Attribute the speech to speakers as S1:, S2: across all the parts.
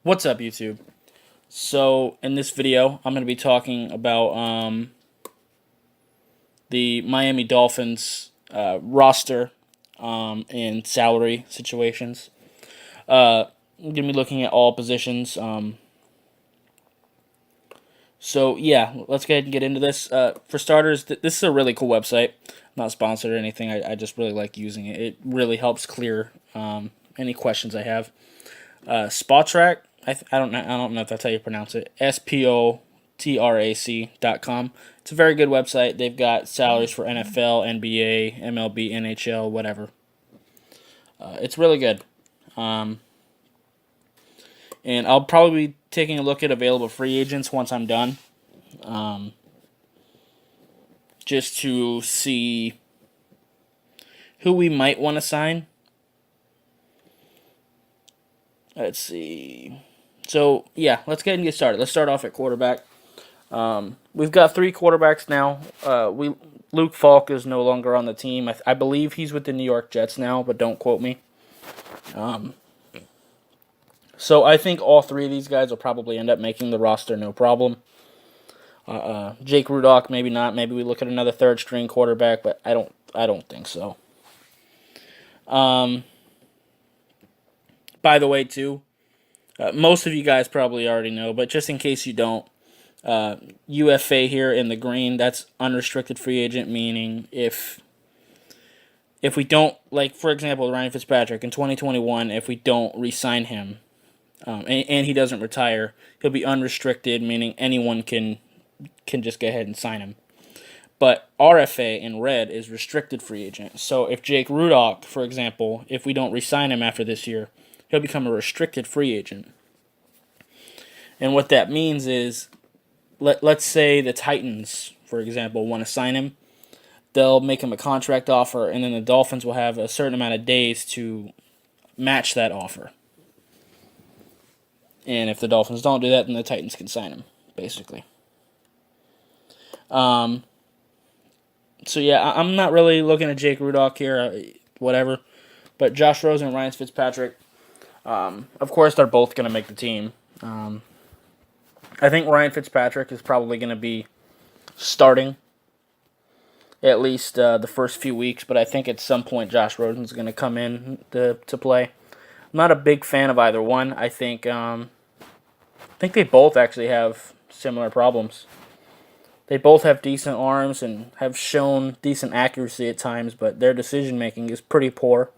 S1: What's up, YouTube? So, in this video, I'm going to be talking about the Miami Dolphins roster and salary situations. I'm going to be looking at all positions. So, let's go ahead and get into this. For starters, this is a really cool website. I'm not sponsored or anything. I just really like using it. It really helps clear any questions I have. Spotrac. I don't know if that's how you pronounce it. SPOTRAC.com. It's a very good website. They've got salaries for NFL, NBA, MLB, NHL, whatever. It's really good. And I'll probably be taking a look at available free agents once I'm done. Just to see who we might want to sign. Let's see. So, let's go ahead and get started. Let's start off at quarterback. We've got 3 quarterbacks now. Luke Falk is no longer on the team. I believe he's with the New York Jets now, but don't quote me. So I think all 3 of these guys will probably end up making the roster, no problem. Jake Rudock, maybe not. Maybe we look at another third-string quarterback, but I don't think so. By the way, too, most of you guys probably already know, but just in case you don't, UFA here in the green, that's unrestricted free agent, meaning if we don't, like, for example, Ryan Fitzpatrick in 2021, if we don't re-sign him, and he doesn't retire, he'll be unrestricted, meaning anyone can just go ahead and sign him. But RFA in red is restricted free agent. So if Jake Rudock, for example, if we don't re-sign him after this year, he'll become a restricted free agent. And what that means is, let's say the Titans, for example, want to sign him. They'll make him a contract offer, and then the Dolphins will have a certain amount of days to match that offer. And if the Dolphins don't do that, then the Titans can sign him, basically. I'm not really looking at Jake Rudock here, whatever. But Josh Rosen and Ryan Fitzpatrick, of course, they're both going to make the team. I think Ryan Fitzpatrick is probably going to be starting at least the first few weeks, but I think at some point Josh Rosen's going to come in to play. I'm not a big fan of either one. I think they both actually have similar problems. They both have decent arms and have shown decent accuracy at times, but their decision-making is pretty poor.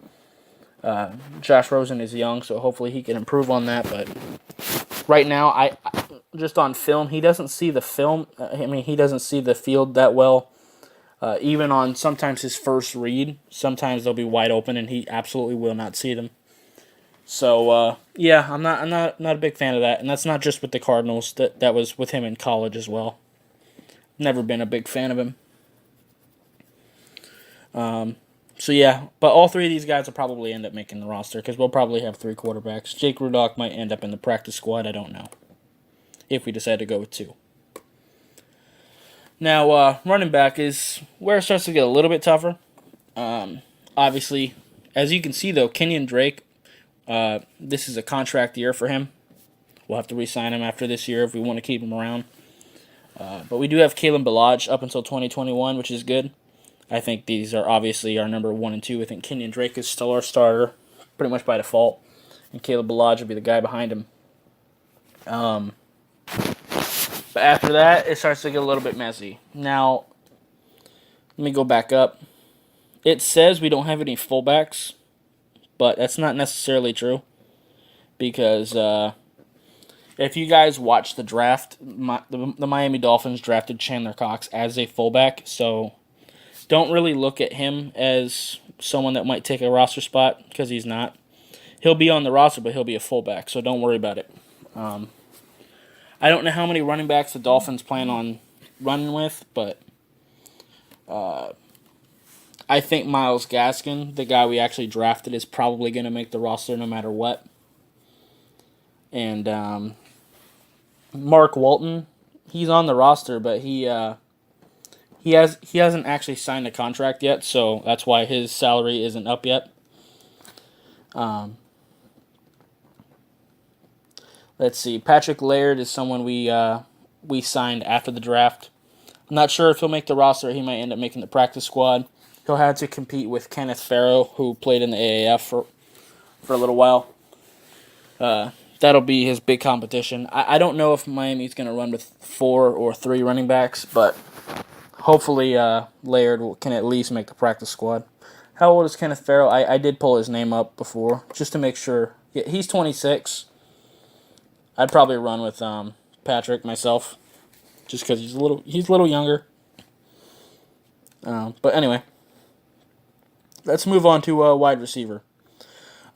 S1: Josh Rosen is young, so hopefully he can improve on that, but right now, I just on film, he doesn't see the film. He doesn't see the field that well. Even on sometimes his first read, sometimes they'll be wide open, and he absolutely will not see them. So I'm not a big fan of that, and that's not just with the Cardinals. That was with him in college as well. Never been a big fan of him. But all 3 of these guys will probably end up making the roster because we'll probably have 3 quarterbacks. Jake Rudock might end up in the practice squad. I don't know if we decide to go with 2. Now, running back is where it starts to get a little bit tougher. Obviously, as you can see, though, Kenyon Drake, this is a contract year for him. We'll have to re-sign him after this year if we want to keep him around. But we do have Kalen Ballage up until 2021, which is good. I think these are obviously our number 1 and 2. I think Kenyon Drake is still our starter, pretty much by default. And Caleb Ballage will be the guy behind him. But after that, it starts to get a little bit messy. Now, let me go back up. It says we don't have any fullbacks, but that's not necessarily true. Because if you guys watch the draft, the Miami Dolphins drafted Chandler Cox as a fullback, so don't really look at him as someone that might take a roster spot, because he's not. He'll be on the roster, but he'll be a fullback, so don't worry about it. I don't know how many running backs the Dolphins plan on running with, but I think Myles Gaskin, the guy we actually drafted, is probably going to make the roster no matter what. And Mark Walton, he's on the roster, but he hasn't actually signed a contract yet, so that's why his salary isn't up yet. Let's see. Patrick Laird is someone we signed after the draft. I'm not sure if he'll make the roster. He might end up making the practice squad. He'll have to compete with Kenneth Farrow, who played in the AAF for a little while. That'll be his big competition. I don't know if Miami's going to run with 4 or 3 running backs, but hopefully Laird can at least make the practice squad. How old is Kenneth Farrow? I did pull his name up before, just to make sure. Yeah, he's 26. I'd probably run with Patrick myself, just because he's a little younger. But anyway, let's move on to wide receiver.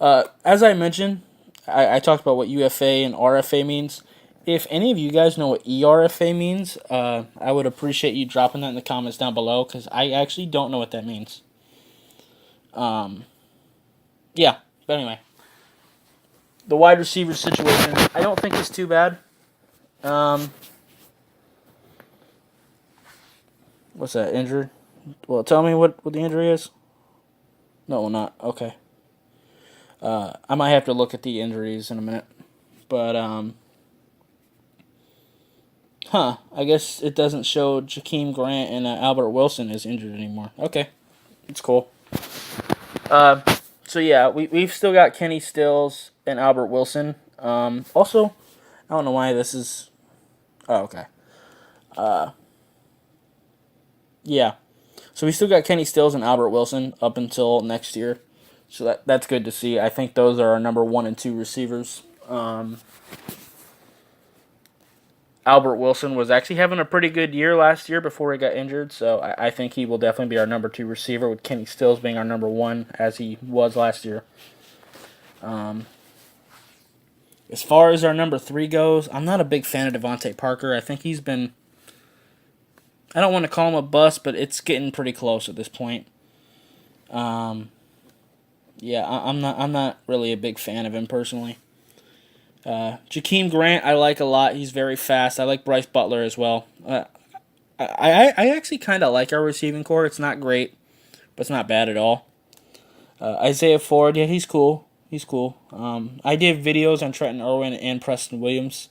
S1: As I mentioned, I talked about what UFA and RFA means. If any of you guys know what ERFA means, I would appreciate you dropping that in the comments down below, because I actually don't know what that means. Yeah, but anyway. The wide receiver situation, I don't think it's too bad. What's that, injured? Well, tell me what the injury is. No, well, not. Okay. I might have to look at the injuries in a minute. But, I guess it doesn't show Jakeem Grant and Albert Wilson is injured anymore. Okay. It's cool. So, yeah, we've still got Kenny Stills and Albert Wilson. Also, I don't know why this is... Oh, okay. Yeah. So we still got Kenny Stills and Albert Wilson up until next year. So that's good to see. I think those are our number 1 and 2 receivers. Albert Wilson was actually having a pretty good year last year before he got injured, so I think he will definitely be our number 2 receiver, with Kenny Stills being our number 1, as he was last year. As far as our number 3 goes, I'm not a big fan of Devontae Parker. I think he's been... I don't want to call him a bust, but it's getting pretty close at this point. Yeah, I'm not really a big fan of him personally. Jakeem Grant, I like a lot. He's very fast. I like Bryce Butler as well. I actually kind of like our receiving core. It's not great, but it's not bad at all. Isaiah Ford, yeah, he's cool. He's cool. I did videos on Trenton Irwin and Preston Williams.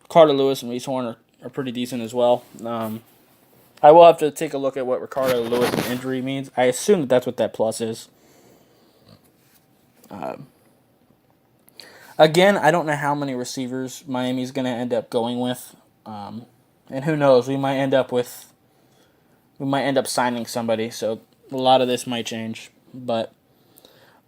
S1: Carter Lewis and Reese Horn are pretty decent as well. I will have to take a look at what Ricardo Lewis' injury means. I assume that's what that plus is. Again, I don't know how many receivers Miami's going to end up going with. And who knows, we might end up signing somebody, so a lot of this might change. But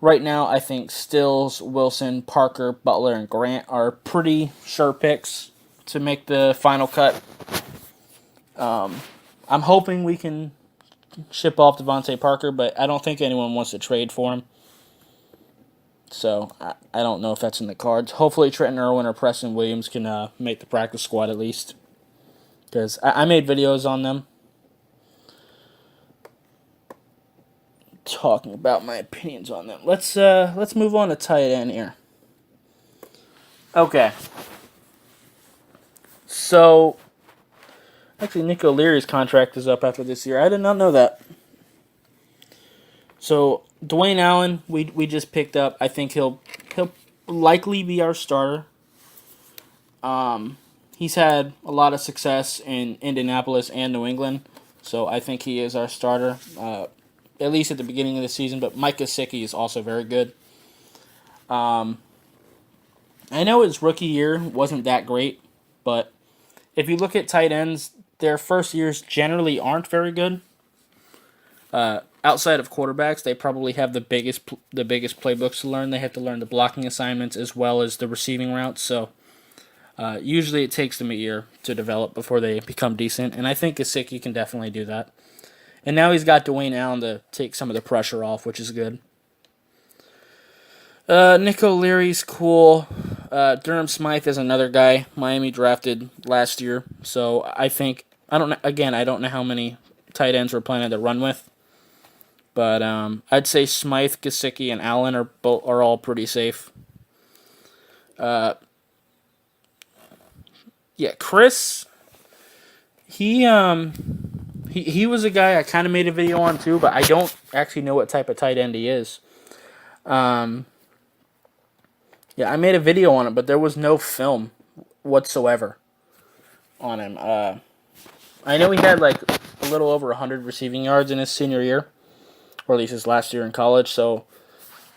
S1: right now, I think Stills, Wilson, Parker, Butler, and Grant are pretty sure picks to make the final cut. I'm hoping we can ship off Devontae Parker, but I don't think anyone wants to trade for him. So, I don't know if that's in the cards. Hopefully Trenton Irwin or Preston Williams can make the practice squad at least. Because I made videos on them, talking about my opinions on them. Let's move on to tight end here. Okay. So, actually, Nick O'Leary's contract is up after this year. I did not know that. So, Dwayne Allen, we just picked up. I think he'll likely be our starter. He's had a lot of success in Indianapolis and New England, so I think he is our starter, at least at the beginning of the season. But Mike Gesicki is also very good. I know his rookie year wasn't that great, but if you look at tight ends, their first years generally aren't very good. Outside of quarterbacks, they probably have the biggest playbooks to learn. They have to learn the blocking assignments as well as the receiving routes. So usually it takes them a year to develop before they become decent. And I think Gesicki can definitely do that. And now he's got Dwayne Allen to take some of the pressure off, which is good. Nick O'Leary's cool. Durham Smythe is another guy Miami drafted last year. So I don't know how many tight ends we're planning to run with. But I'd say Smythe, Gesicki, and Allen are all pretty safe. Chris, he was a guy I kind of made a video on too, but I don't actually know what type of tight end he is. Yeah, I made a video on it, but there was no film whatsoever on him. I know he had like a little over 100 receiving yards in his senior year, or at least his last year in college. So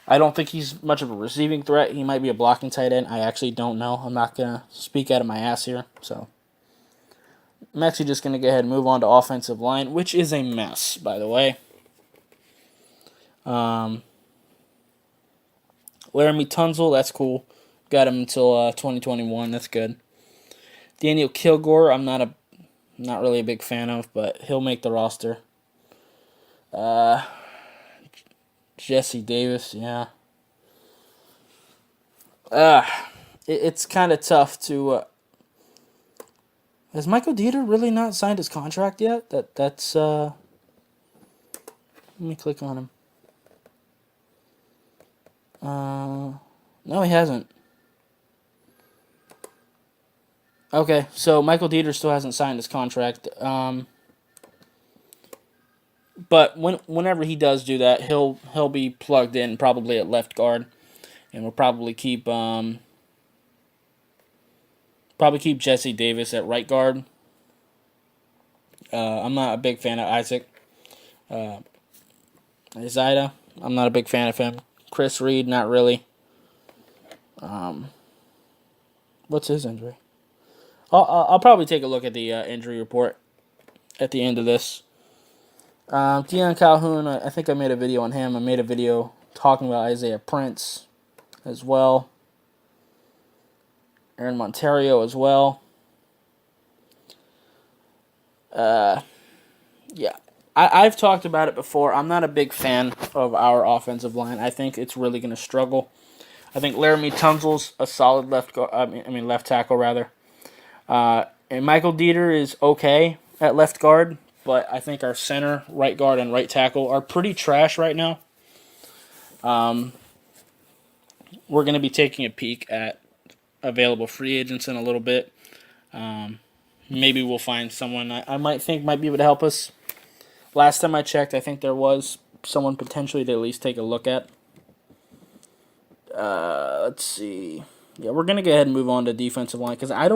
S1: I don't think he's much of a receiving threat. He might be a blocking tight end. I actually don't know. I'm not gonna speak out of my ass here. So I'm actually just gonna go ahead and move on to offensive line, which is a mess, by the way. Laramie Tunzel, that's cool. Got him until 2021. That's good. Daniel Kilgore, I'm not really a big fan of, but he'll make the roster. Jesse Davis, yeah. It's kind of tough to. Has Michael Dieter really not signed his contract yet? That's. Let me click on him. No, he hasn't. Okay, so Michael Dieter still hasn't signed his contract. But whenever he does do that, he'll be plugged in probably at left guard, and we'll probably keep Jesse Davis at right guard. I'm not a big fan of Isaac. Isaiah, I'm not a big fan of him. Chris Reed, not really. What's his injury? I'll probably take a look at the injury report at the end of this. Deion Calhoun, I think I made a video on him. I made a video talking about Isaiah Prince as well. Aaron Montario as well. Yeah. I've talked about it before. I'm not a big fan of our offensive line. I think it's really going to struggle. I think Laramie Tunzel's a solid left tackle rather. And Michael Dieter is okay at left guard, but I think our center, right guard, and right tackle are pretty trash right now. We're going to be taking a peek at available free agents in a little bit. Maybe we'll find someone I might think might be able to help us. Last time I checked, I think there was someone potentially to at least take a look at. Let's see. Yeah, we're going to go ahead and move on to defensive line because I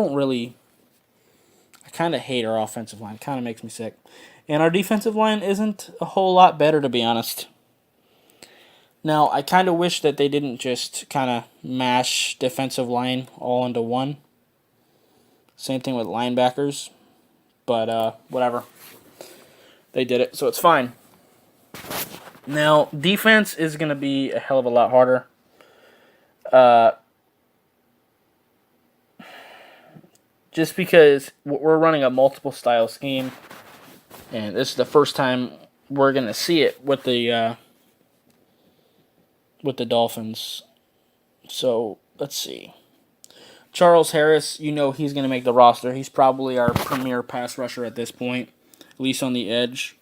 S1: kind of hate our offensive line. It kind of makes me sick. And our defensive line isn't a whole lot better, to be honest. Now, I kind of wish that they didn't just kind of mash defensive line all into one. Same thing with linebackers. But, whatever. They did it, so it's fine. Now, defense is going to be a hell of a lot harder. Just because we're running a multiple style scheme, and this is the first time we're going to see it with the Dolphins. So, let's see. Charles Harris, he's going to make the roster. He's probably our premier pass rusher at this point, at least on the edge.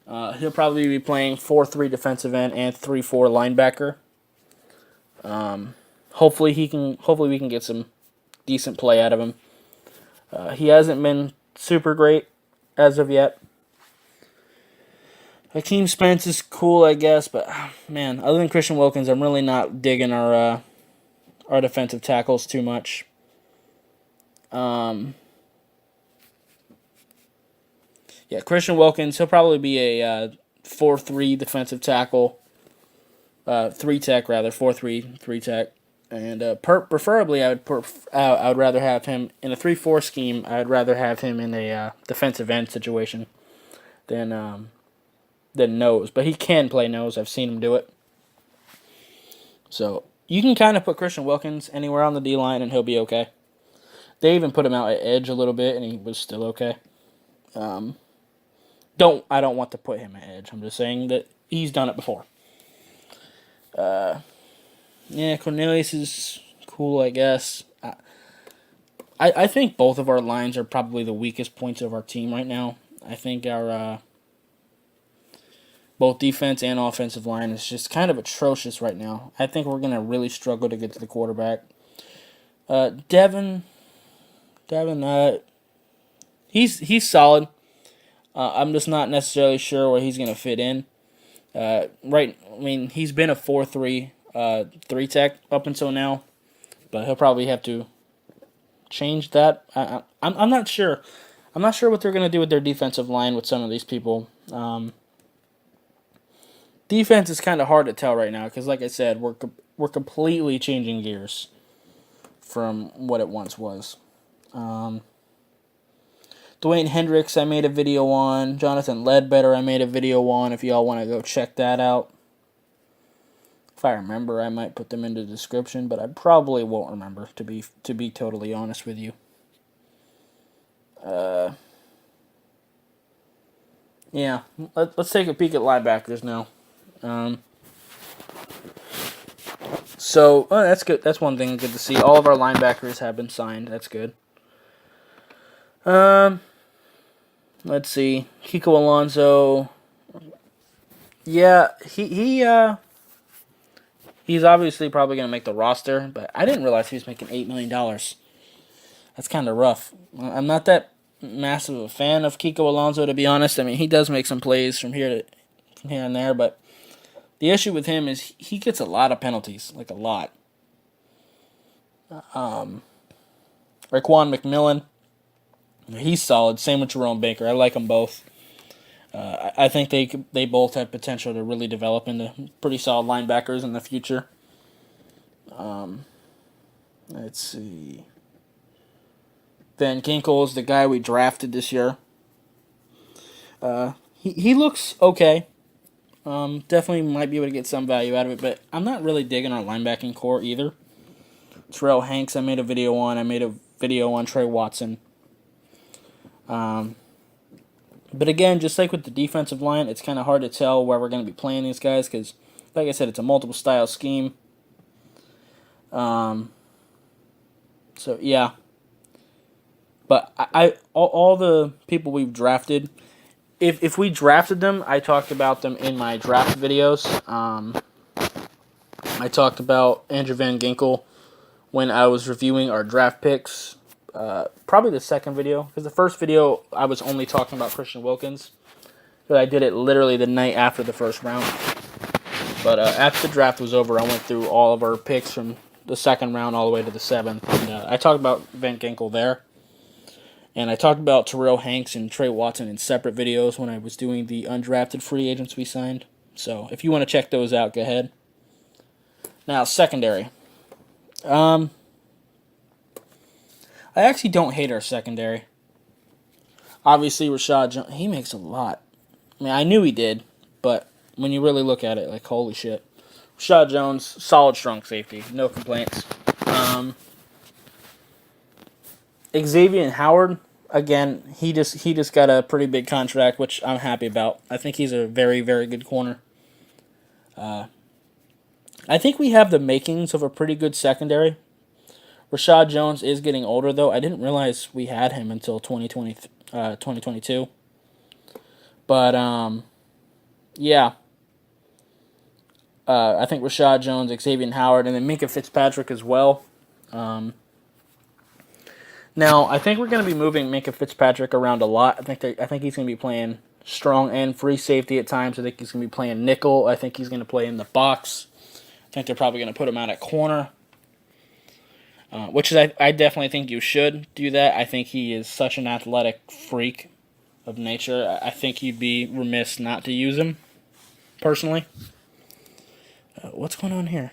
S1: He'll probably be playing 4-3 defensive end and 3-4 linebacker. Hopefully we can get some decent play out of him. He hasn't been super great as of yet. Hakeem Spence is cool, I guess, but man, other than Christian Wilkins, I'm really not digging our defensive tackles too much. Yeah, Christian Wilkins, he'll probably be a 4-3 defensive tackle, 3-tech rather, 4-3, 3-tech. And preferably, I would rather have him in a 3-4 scheme. I'd rather have him in a defensive end situation than nose. But he can play nose. I've seen him do it. So you can kind of put Christian Wilkins anywhere on the D line, and he'll be okay. They even put him out at edge a little bit, and he was still okay. I don't want to put him at edge. I'm just saying that he's done it before. Yeah, Cornelius is cool, I guess. I think both of our lines are probably the weakest points of our team right now. I think our both defense and offensive line is just kind of atrocious right now. I think we're going to really struggle to get to the quarterback. Devin, he's solid. I'm just not necessarily sure where he's going to fit in. He's been a 4-3, 3-tech up until now. but he'll probably have to change that. I'm not sure. I'm not sure what they're going to do with their defensive line with some of these people. Defense is kind of hard to tell right now because, like I said, we're completely changing gears from what it once was. Dwayne Hendricks, I made a video on. Jonathan Ledbetter, I made a video on. If y'all want to go check that out. If I remember, I might put them in the description, but I probably won't remember, to be totally honest with you. Yeah, let's take a peek at linebackers now. That's good. That's one thing good to see. All of our linebackers have been signed. That's good. Let's see. Kiko Alonso. Yeah, he's obviously probably going to make the roster, but I didn't realize he was making $8 million. That's kind of rough. I'm not that massive a fan of Kiko Alonso, to be honest. I mean, he does make some plays from here and there, but the issue with him is he gets a lot of penalties, like a lot. Raekwon McMillan, he's solid. Same with Jerome Baker. I like them both. I think they both have potential to really develop into pretty solid linebackers in the future. Let's see. Van Ginkel is the guy we drafted this year. He looks okay. Definitely might be able to get some value out of it, but I'm not really digging our linebacking core either. Terrell Hanks, I made a video on. I made a video on Trey Watson. But again, just like with the defensive line, it's kind of hard to tell where we're going to be playing these guys because, like I said, it's a multiple style scheme. So yeah. But all the people we've drafted, if we drafted them, I talked about them in my draft videos. I talked about Andrew Van Ginkel when I was reviewing our draft picks. Probably the second video, because the first video I was only talking about Christian Wilkins, but I did it literally the night after the first round. But after the draft was over, I went through all of our picks from the second round all the way to the seventh, and I talked about Van Ginkel there, and I talked about Terrell Hanks and Trey Watson in separate videos when I was doing the undrafted free agents we signed. So if you want to check those out, go ahead. Now secondary. I actually don't hate our secondary. Obviously, Rashad Jones, he makes a lot. I mean, I knew he did, but when you really look at it, like, holy shit. Rashad Jones, solid, strong safety. No complaints. Xavier Howard, again, he just got a pretty big contract, which I'm happy about. I think he's a very, very good corner. I think we have the makings of a pretty good secondary. Rashad Jones is getting older, though. I didn't realize we had him until 2022. But, yeah. I think Rashad Jones, Xavier Howard, and then Minkah Fitzpatrick as well. Now, I think we're going to be moving Minkah Fitzpatrick around a lot. I think he's going to be playing strong and free safety at times. I think he's going to be playing nickel. I think he's going to play in the box. I think they're probably going to put him out at corner. Which is, I definitely think you should do that. I think he is such an athletic freak of nature. I think you'd be remiss not to use him, personally. What's going on here?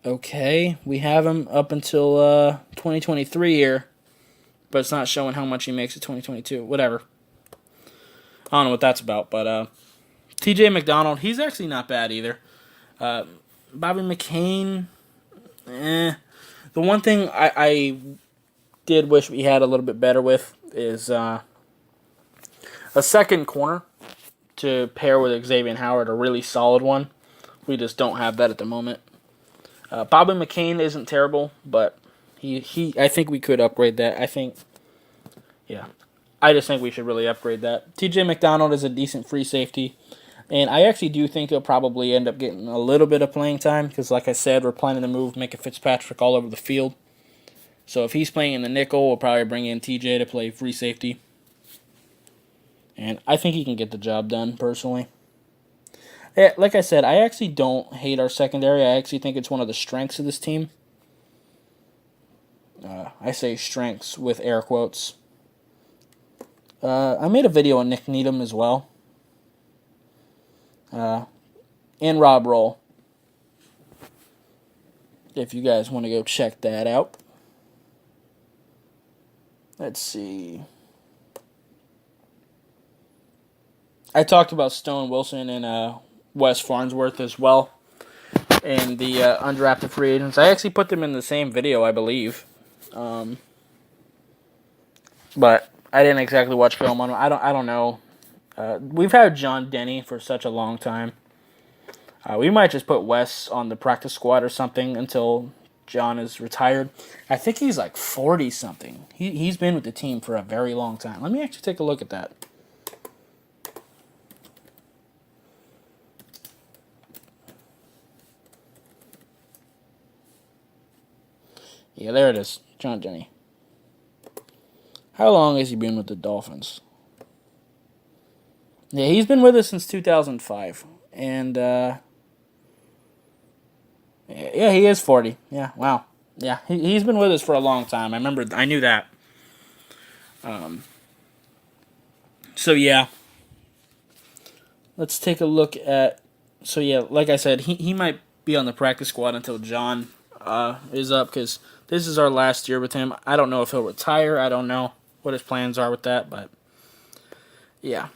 S1: Okay, we have him up until 2023 here, but it's not showing how much he makes at 2022. Whatever. I don't know what that's about, but TJ McDonald, he's actually not bad either. Bobby McCain, The one thing I did wish we had a little bit better with is a second corner to pair with Xavier Howard, a really solid one. We just don't have that at the moment. Bobby McCain isn't terrible, but I think we could upgrade that. I just think we should really upgrade that. TJ McDonald is a decent free safety, and I actually do think he'll probably end up getting a little bit of playing time because, like I said, we're planning to move Minkah Fitzpatrick all over the field. So if he's playing in the nickel, we'll probably bring in TJ to play free safety. And I think he can get the job done, personally. like I said, I actually don't hate our secondary. I actually think it's one of the strengths of this team. I say strengths with air quotes. I made a video on Nick Needham as well. And Rob Roll. If you guys want to go check that out. Let's see. I talked about Stone Wilson and Wes Farnsworth as well. And the undrafted free agents. I actually put them in the same video, I believe. But I didn't exactly watch film on them. I don't know. We've had John Denny for such a long time. We might just put Wes on the practice squad or something until John is retired. I think he's like 40-something. He's been with the team for a very long time. Let me actually take a look at that. Yeah, there it is. John Denny. How long has he been with the Dolphins? Yeah, he's been with us since 2005. And, yeah, he is 40. Yeah, wow. Yeah, he's been with us for a long time. I knew that. So, yeah. Let's take a look at... So, yeah, like I said, he might be on the practice squad until John is up, because this is our last year with him. I don't know if he'll retire. I don't know what his plans are with that, but, yeah.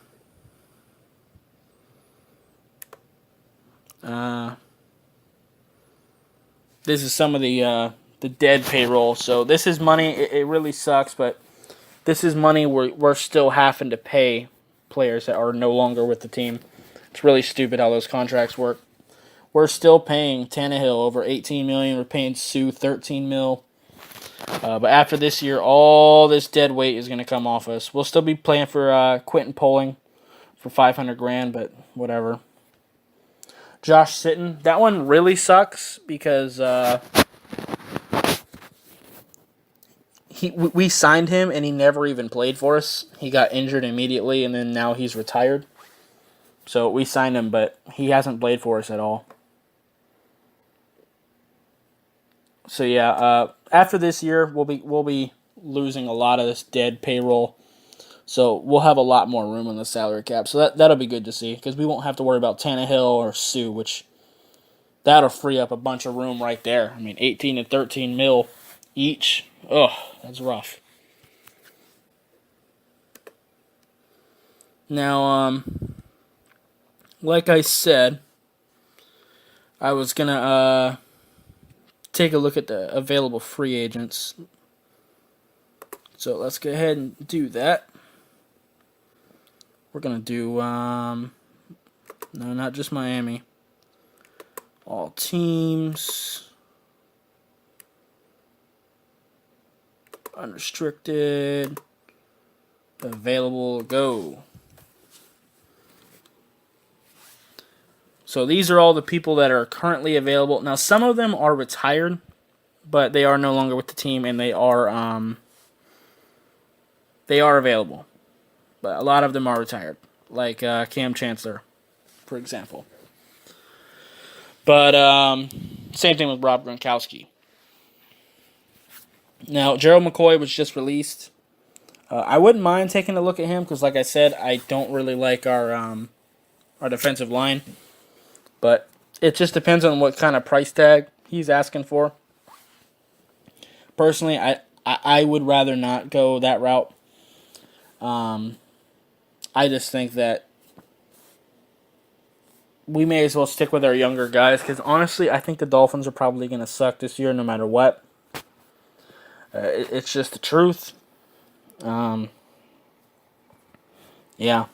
S1: This is some of the dead payroll. So this is money. It really sucks, but this is money we're still having to pay players that are no longer with the team. It's really stupid how those contracts work. We're still paying Tannehill over $18 million. We're paying Sue $13 million. But after this year, all this dead weight is going to come off us. We'll still be playing for Quentin Poling for $500,000, but whatever. Josh Sitton, that one really sucks because we signed him and he never even played for us. He got injured immediately and then now he's retired. So we signed him, but he hasn't played for us at all. So yeah, after this year, we'll be losing a lot of this dead payroll. So we'll have a lot more room on the salary cap. So that'll be good to see because we won't have to worry about Tannehill or Sue, which that'll free up a bunch of room right there. I mean, 18 and 13 mil each. Ugh, that's rough. Now, like I said, I was gonna take a look at the available free agents. So let's go ahead and do that. We're going to do, no, not just Miami. All teams. Unrestricted. Available, go. So these are all the people that are currently available. Now, some of them are retired, but they are no longer with the team, and they are available. But a lot of them are retired, like Cam Chancellor, for example. But same thing with Rob Gronkowski. Now, Gerald McCoy was just released. I wouldn't mind taking a look at him because, like I said, I don't really like our defensive line. But it just depends on what kind of price tag he's asking for. Personally, I would rather not go that route. I just think that we may as well stick with our younger guys because honestly, I think the Dolphins are probably going to suck this year no matter what. It's just the truth. Yeah.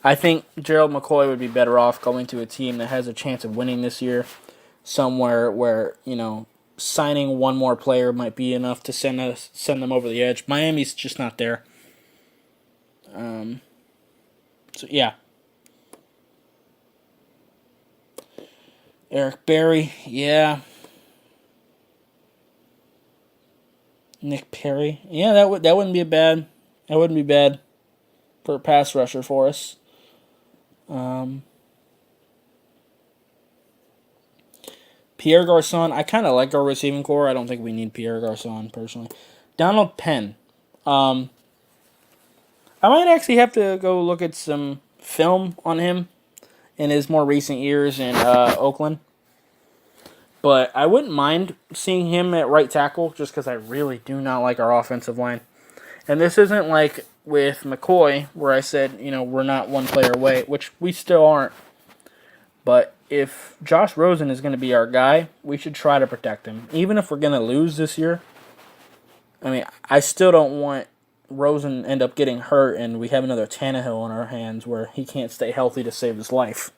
S1: I think Gerald McCoy would be better off going to a team that has a chance of winning this year, somewhere where, signing one more player might be enough to send them over the edge. Miami's just not there. So, yeah. Eric Berry, yeah. Nick Perry, yeah, that wouldn't be bad. That wouldn't be bad for a pass rusher for us. Pierre Garçon, I kind of like our receiving core. I don't think we need Pierre Garçon, personally. Donald Penn. I might actually have to go look at some film on him in his more recent years in Oakland. But I wouldn't mind seeing him at right tackle just because I really do not like our offensive line. And this isn't like with McCoy where I said, we're not one player away, which we still aren't. But if Josh Rosen is going to be our guy, we should try to protect him. Even if we're going to lose this year, I mean, I still don't want Rosen end up getting hurt and we have another Tannehill on our hands where he can't stay healthy to save his life.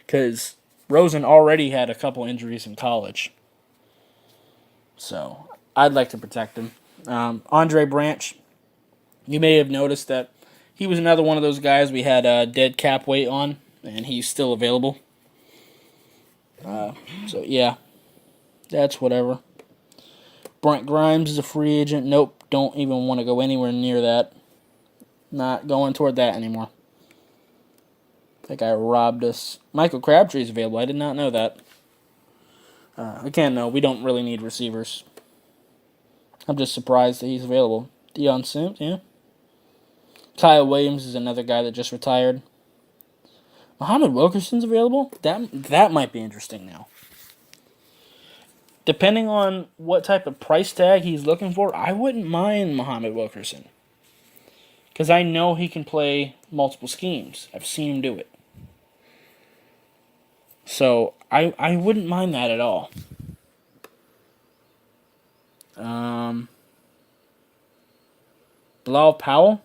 S1: Because Rosen already had a couple injuries in college. So, I'd like to protect him. Andre Branch, you may have noticed that he was another one of those guys we had dead cap weight on, and he's still available. So, yeah, that's whatever. Brent Grimes is a free agent. Nope, don't even want to go anywhere near that. Not going toward that anymore. That guy robbed us. Michael Crabtree is available. I did not know that. Again, no, we don't really need receivers. I'm just surprised that he's available. Deion Sims, yeah. Kyle Williams is another guy that just retired. Muhammad Wilkerson's available? That might be interesting now. Depending on what type of price tag he's looking for, I wouldn't mind Muhammad Wilkerson. Because I know he can play multiple schemes. I've seen him do it. So, I wouldn't mind that at all. Bilal Powell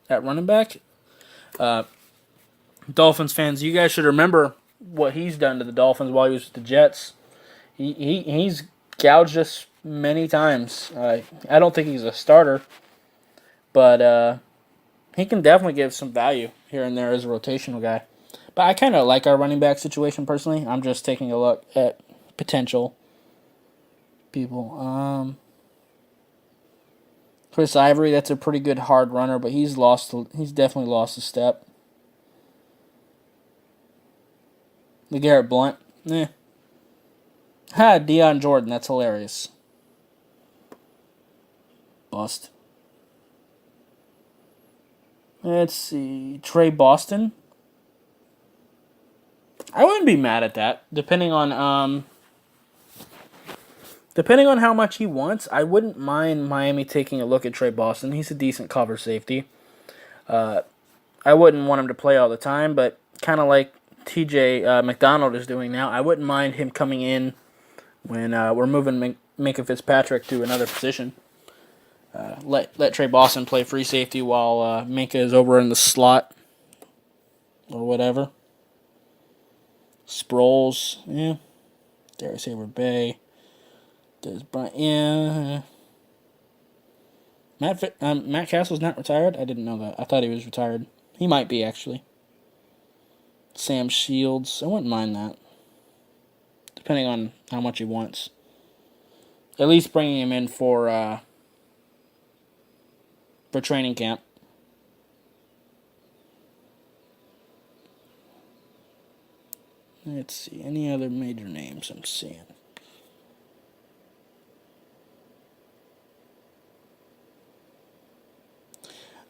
S1: at running back. Dolphins fans, you guys should remember what he's done to the Dolphins while he was with the Jets. He's gouged us many times. I don't think he's a starter, but he can definitely give some value here and there as a rotational guy. But I kind of like our running back situation personally. I'm just taking a look at potential people. Chris Ivory, that's a pretty good hard runner, but he's definitely lost a step. LeGarrette Blount, Deion Jordan, that's hilarious. Bust. Let's see, Trey Boston. I wouldn't be mad at that, depending on how much he wants. I wouldn't mind Miami taking a look at Trey Boston. He's a decent cover safety. I wouldn't want him to play all the time, but kind of like TJ McDonald is doing now, I wouldn't mind him coming in when we're moving Minkah Fitzpatrick to another position. Let Trey Boston play free safety while Minkah is over in the slot or whatever. Sproles, yeah. Darius Hayward-Bay. There's Bryant, yeah. Matt Castle's not retired? I didn't know that. I thought he was retired. He might be, actually. Sam Shields. I wouldn't mind that. Depending on how much he wants. At least bringing him in for training camp. Let's see. Any other major names I'm seeing?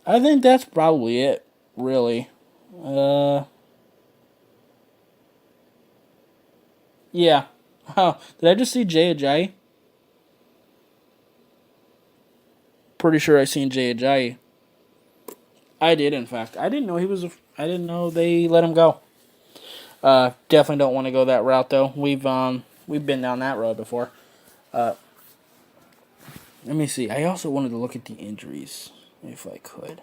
S1: I think that's probably it, really. Yeah. Oh, did I just see Jay Ajayi? Pretty sure I seen Jay Ajayi. I did, in fact. I didn't know I didn't know they let him go. Definitely don't want to go that route though. We've been down that road before. Let me see. I also wanted to look at the injuries if I could.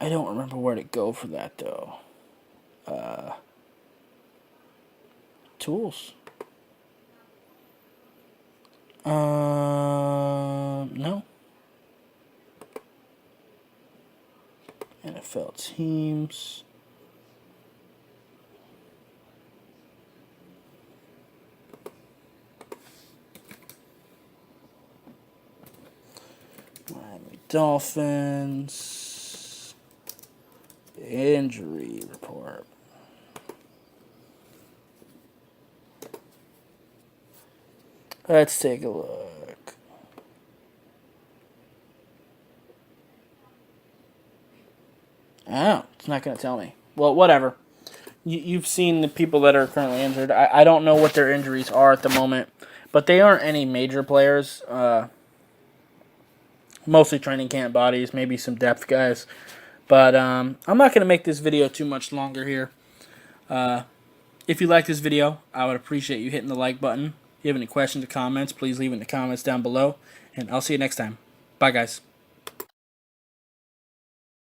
S1: I don't remember where to go for that though. Tools. No. NFL teams. Miami Dolphins. Injury report. Let's take a look. Oh, it's not going to tell me. Well, whatever. You've seen the people that are currently injured. I don't know what their injuries are at the moment, but they aren't any major players. Mostly training camp bodies, maybe some depth guys. But I'm not going to make this video too much longer here. If you like this video, I would appreciate you hitting the like button. If you have any questions or comments, please leave it in the comments down below. And I'll see you next time. Bye, guys.